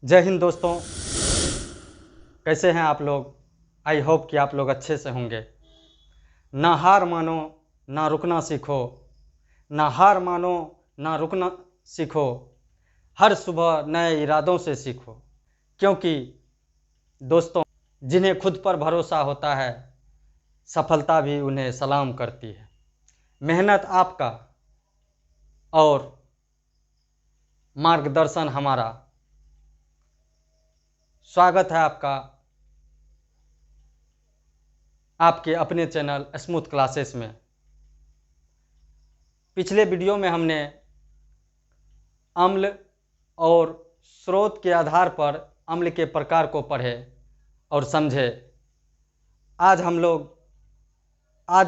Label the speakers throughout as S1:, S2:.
S1: जय हिंद दोस्तों, कैसे हैं आप लोग। आई होप कि आप लोग अच्छे से होंगे। ना हार मानो, ना रुकना सीखो। ना हार मानो, ना रुकना सीखो। हर सुबह नए इरादों से सीखो। क्योंकि दोस्तों, जिन्हें खुद पर भरोसा होता है, सफलता भी उन्हें सलाम करती है। मेहनत आपका और मार्गदर्शन हमारा। स्वागत है आपका आपके अपने चैनल स्मूथ क्लासेस में। पिछले वीडियो में हमने अम्ल और स्रोत के आधार पर अम्ल के प्रकार को पढ़े और समझे। आज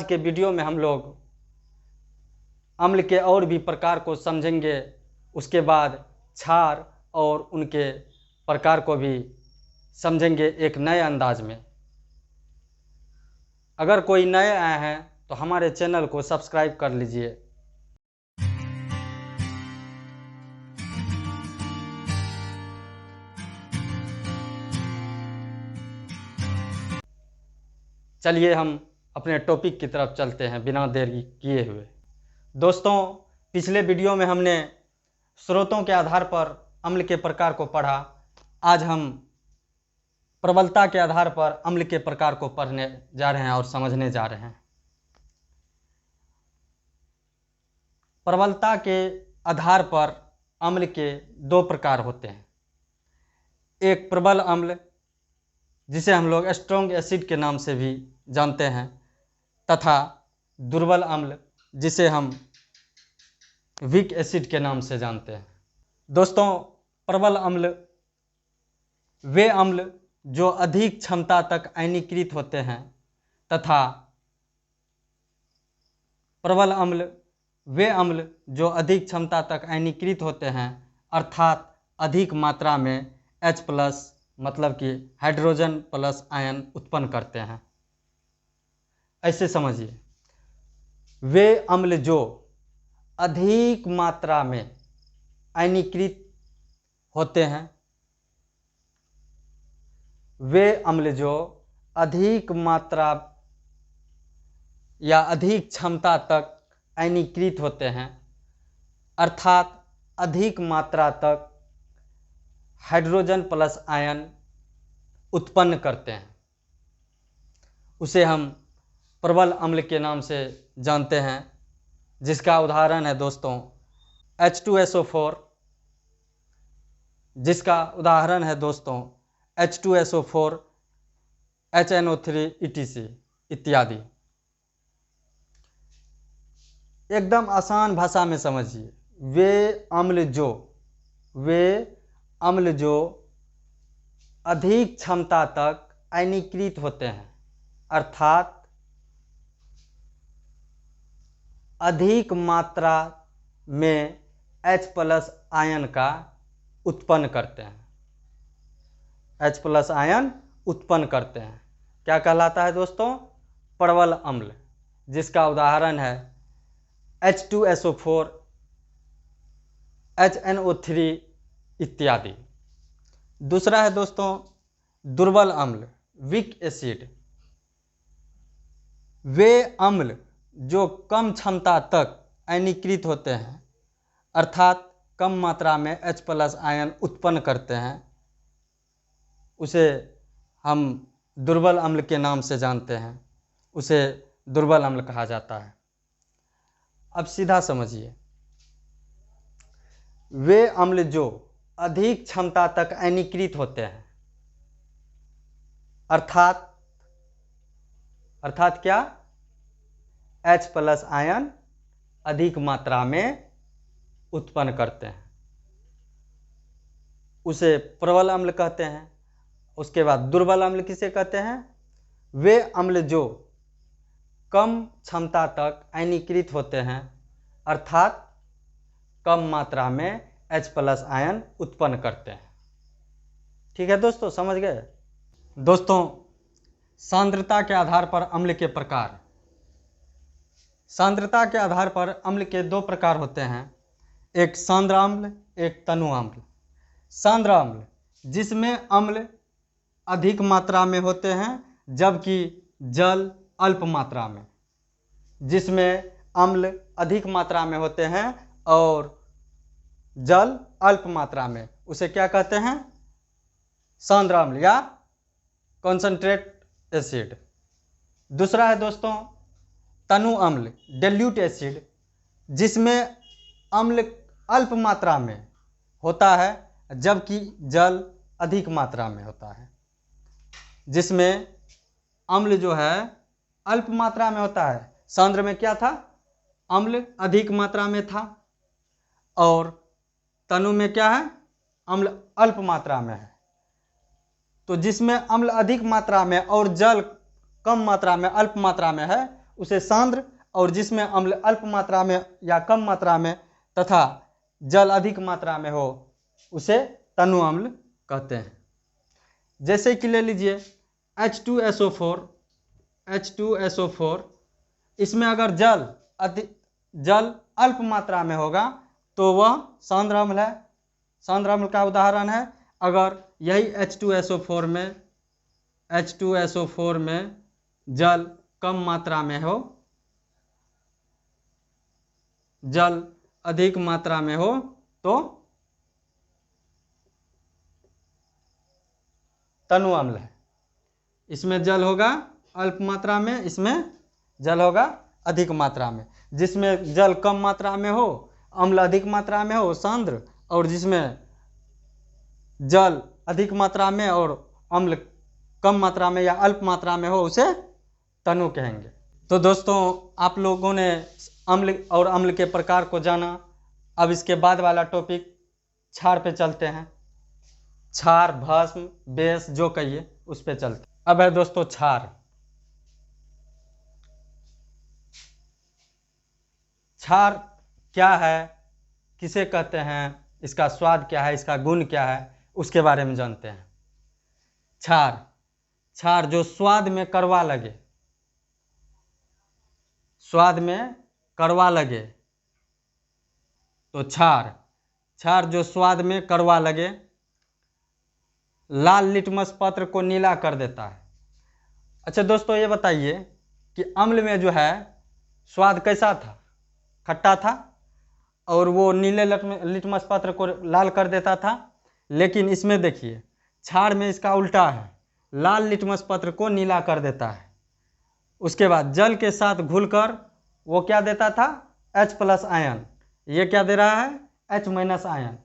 S1: के वीडियो में हम लोग अम्ल के और भी प्रकार को समझेंगे। उसके बाद क्षार और उनके प्रकार को भी समझेंगे एक नए अंदाज में। अगर कोई नए आए हैं तो हमारे चैनल को सब्सक्राइब कर लीजिए। चलिए हम अपने टॉपिक की तरफ चलते हैं बिना देरी किए हुए। दोस्तों, पिछले वीडियो में हमने स्रोतों के आधार पर अम्ल के प्रकार को पढ़ा। आज हम प्रबलता के आधार पर अम्ल के प्रकार को पढ़ने जा रहे हैं और समझने जा रहे हैं। प्रबलता के आधार पर अम्ल के दो प्रकार होते हैं। एक प्रबल अम्ल, जिसे हम लोग स्ट्रॉन्ग एसिड के नाम से भी जानते हैं, तथा दुर्बल अम्ल, जिसे हम वीक एसिड के नाम से जानते हैं। दोस्तों, प्रबल अम्ल वे अम्ल जो अधिक क्षमता तक आयनीकृत होते हैं, तथा प्रबल अम्ल वे अम्ल जो अधिक क्षमता तक आयनीकृत होते हैं, अर्थात अधिक मात्रा में H+ मतलब कि हाइड्रोजन प्लस आयन उत्पन्न करते हैं। ऐसे समझिए, वे अम्ल जो अधिक मात्रा में आयनीकृत होते हैं, वे अम्ल जो अधिक मात्रा या अधिक क्षमता तक आयनीकृत होते हैं, अर्थात अधिक मात्रा तक हाइड्रोजन प्लस आयन उत्पन्न करते हैं, उसे हम प्रबल अम्ल के नाम से जानते हैं। जिसका उदाहरण है दोस्तों H2SO4, जिसका उदाहरण है दोस्तों H2SO4, HNO3 etc. इत्यादि। एकदम आसान भाषा में समझिए, वे अम्ल जो अधिक क्षमता तक आयनीकृत होते हैं, अर्थात अधिक मात्रा में H+ आयन का उत्पन्न करते हैं। H+ आयन उत्पन्न करते हैं क्या कहलाता है दोस्तों? प्रबल अम्ल, जिसका उदाहरण है H2SO4, HNO3 इत्यादि। दूसरा है दोस्तों दुर्बल अम्ल, वीक एसिड। वे अम्ल जो कम क्षमता तक आयनीकृत होते हैं, अर्थात कम मात्रा में H+ आयन उत्पन्न करते हैं, उसे हम दुर्बल अम्ल के नाम से जानते हैं। उसे दुर्बल अम्ल कहा जाता है। अब सीधा समझिए, वे अम्ल जो अधिक क्षमता तक आयनीकृत होते हैं, अर्थात क्या? H+ आयन अधिक मात्रा में उत्पन्न करते हैं, उसे प्रबल अम्ल कहते हैं। उसके बाद दुर्बल अम्ल किसे कहते हैं? वे अम्ल जो कम क्षमता तक आयनीकृत होते हैं, अर्थात कम मात्रा में H+ आयन उत्पन्न करते हैं। ठीक है दोस्तों, समझ गए? दोस्तों, सांद्रता के आधार पर अम्ल के प्रकार। सांद्रता के आधार पर अम्ल के दो प्रकार होते हैं, एक सांद्र अम्ल, एक तनु अम्ल। सांद्र अम्ल जिसमें अम्ल अधिक मात्रा में होते हैं जबकि जल अल्प मात्रा में। जिसमें अम्ल अधिक मात्रा में होते हैं और जल अल्प मात्रा में, उसे क्या कहते हैं? सांद्र अम्ल या कॉन्सेंट्रेट एसिड। दूसरा है दोस्तों तनु अम्ल, डेल्यूट एसिड, जिसमें अम्ल अल्प मात्रा में होता है जबकि जल अधिक मात्रा में होता है। जिसमें अम्ल जो है अल्प मात्रा में होता है, सांद्र में क्या था? अम्ल अधिक मात्रा में था, और तनु में क्या है? अम्ल अल्प मात्रा में है। तो जिसमें अम्ल अधिक मात्रा में और जल कम मात्रा में, अल्प मात्रा में है, उसे सांद्र, और जिसमें अम्ल अल्प मात्रा में या कम मात्रा में तथा जल अधिक मात्रा में हो, उसे तनु अम्ल कहते हैं। जैसे कि ले लीजिए H2SO4, H2SO4, इसमें अगर जल अल्प मात्रा में होगा तो वह सांद्र अम्ल है। सांद्र अम्ल का उदाहरण है, अगर यही H2SO4 में जल कम मात्रा में हो, जल अधिक मात्रा में हो, तो तनु अम्ल है। इसमें जल होगा अल्प मात्रा में, इसमें जल होगा अधिक मात्रा में। जिसमें जल कम मात्रा में हो, अम्ल अधिक मात्रा में हो, सांद्र, और जिसमें जल अधिक मात्रा में और अम्ल कम मात्रा में या अल्प मात्रा में हो, उसे तनु कहेंगे। तो दोस्तों आप लोगों ने अम्ल और अम्ल के प्रकार को जाना। अब इसके बाद वाला टॉपिक क्षार पे चलते हैं। क्षार, भस्म, बेस, जो कहिए उस पे चलते। अब है दोस्तों क्षार। क्षार क्या है, किसे कहते हैं, इसका स्वाद क्या है, इसका गुण क्या है, उसके बारे में जानते हैं। क्षार जो स्वाद में कड़वा लगे, स्वाद में कड़वा लगे, तो क्षार जो स्वाद में कड़वा लगे, लाल लिटमस पत्र को नीला कर देता है। अच्छा दोस्तों ये बताइए कि अम्ल में जो है स्वाद कैसा था? खट्टा था, और वो नीले लिटमस पत्र को लाल कर देता था। लेकिन इसमें देखिए क्षार में इसका उल्टा है, लाल लिटमस पत्र को नीला कर देता है। उसके बाद जल के साथ घुलकर वो क्या देता था? H+ ion. ये क्या दे रहा है? H- ion,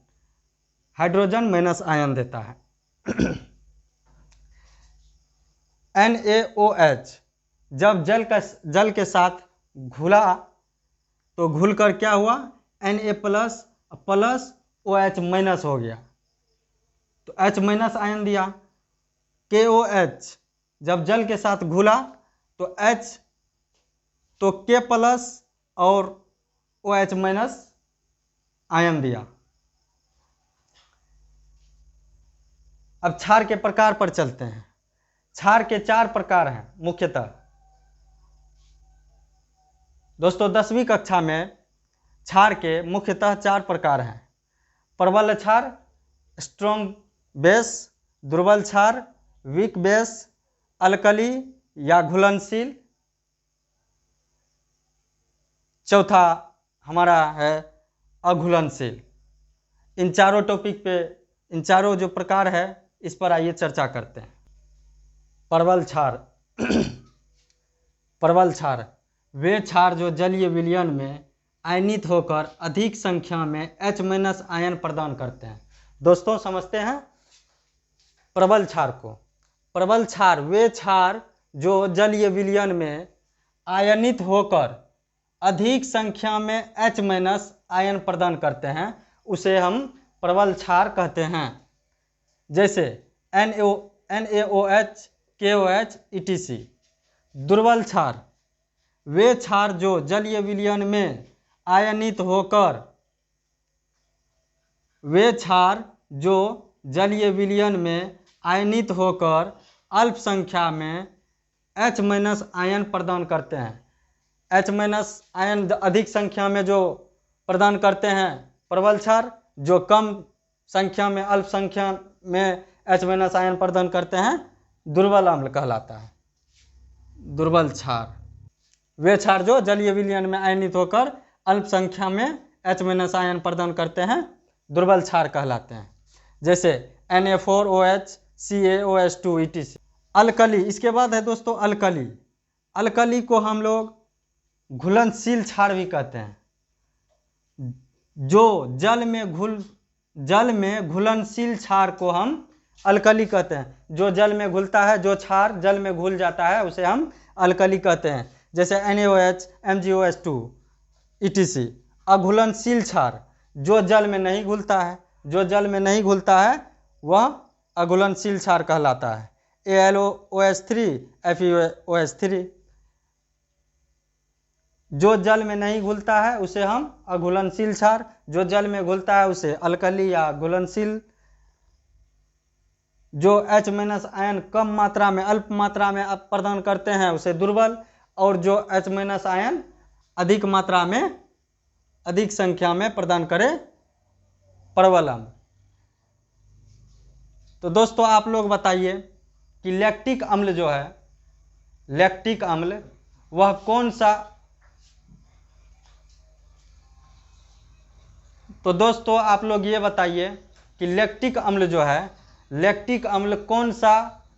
S1: hydrogen minus ion देता है। NaOH जब जल के साथ घुला तो घुलकर क्या हुआ? Na+ OH- हो गया, तो H- आयन दिया। KOH जब जल के साथ घुला तो K+ और OH- आयन दिया। अब क्षार के प्रकार पर चलते हैं। क्षार के 4 प्रकार हैं मुख्यतः। दोस्तों 10वीं कक्षा में क्षार के मुख्यतः 4 प्रकार हैं। प्रबल क्षार, स्ट्रॉन्ग बेस, दुर्बल क्षार, वीक बेस, अल्कली या घुलनशील। चौथा हमारा है अघुलनशील। इन चारों टॉपिक पे, इन चारों जो प्रकार है, इस पर आइए चर्चा करते हैं। प्रबल क्षार। प्रबल क्षार वे क्षार जो जलीय विलयन में आयनित होकर अधिक संख्या में H- आयन प्रदान करते हैं। दोस्तों समझते हैं प्रबल क्षार को। प्रबल क्षार वे क्षार जो जलीय विलयन में आयनित होकर अधिक संख्या में H- आयन प्रदान करते हैं, उसे हम प्रबल क्षार कहते हैं। जैसे NaOH, KOH, etc। दुर्बल क्षार वे क्षार जो जलीय विलयन में आयनित होकर, वे क्षार जो जलीय विलयन में आयनित होकर अल्प संख्या में H- आयन प्रदान करते हैं। H- आयन अधिक संख्या में जो प्रदान करते हैं प्रबल क्षार, जो कम संख्या में, अल्प संख्या में H- आयन प्रदान करते हैं दुर्बल अम्ल कहलाता है। दुर्बल क्षार वे क्षार जो जलीय विलयन में आयनित होकर अल्प संख्या में H- आयन प्रदान करते हैं दुर्बल क्षार कहलाते हैं, जैसे Na4OH CaOH2 etc। अल्कली, इसके बाद है दोस्तों अल्कली। अल्कली को हम लोग घुलनशील क्षार भी कहते हैं, जो जल में घुलनशील क्षार को हम अल्कली कहते हैं। जो जल में घुलता है, जो क्षार जल में घुल जाता है उसे हम अल्कली कहते हैं, जैसे NaOH MgOH2 etc। अघुलनशील क्षार जो जल में नहीं घुलता है, जो जल में नहीं घुलता है वह अघुलनशील क्षार कहलाता है। AlOH3 FeOH3 जो जल में नहीं घुलता है उसे हम अघुलनशील क्षार, जो जल में घुलता है उसे अल्कली या घुलनशील। जो H- आयन कम मात्रा में, अल्प मात्रा में प्रदान करते हैं उसे दुर्बल, और जो H- आयन अधिक मात्रा में, अधिक संख्या में प्रदान करे प्रबल अम्ल। तो दोस्तों आप लोग बताइए कि लैक्टिक अम्ल जो है, लैक्टिक अम्ल वह कौन सा। तो दोस्तों आप लोग ये बताइए कि लैक्टिक अम्ल जो है, लैक्टिक अम्ल कौन सा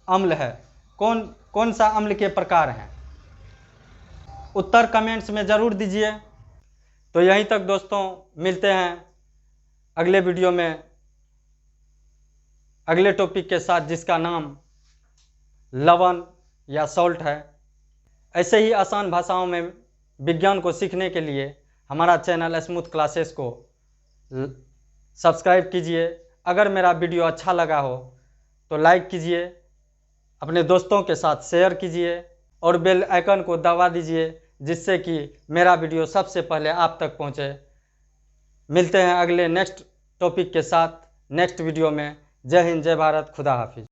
S1: अम्ल है, कौन सा अम्ल के प्रकार हैं। उत्तर कमेंट्स में ज़रूर दीजिए। तो यहीं तक दोस्तों, मिलते हैं अगले वीडियो में अगले टॉपिक के साथ, जिसका नाम लवण या सॉल्ट है। ऐसे ही आसान भाषाओं में विज्ञान को सीखने के लिए हमारा चैनल स्मूथ क्लासेस को सब्सक्राइब कीजिए। अगर मेरा वीडियो अच्छा लगा हो तो लाइक कीजिए, अपने दोस्तों के साथ शेयर कीजिए और बेल आइकन को दबा दीजिए, जिससे कि मेरा वीडियो सबसे पहले आप तक पहुंचे। मिलते हैं अगले नेक्स्ट टॉपिक के साथ नेक्स्ट वीडियो में। जय हिंद, जय भारत, खुदा हाफिज।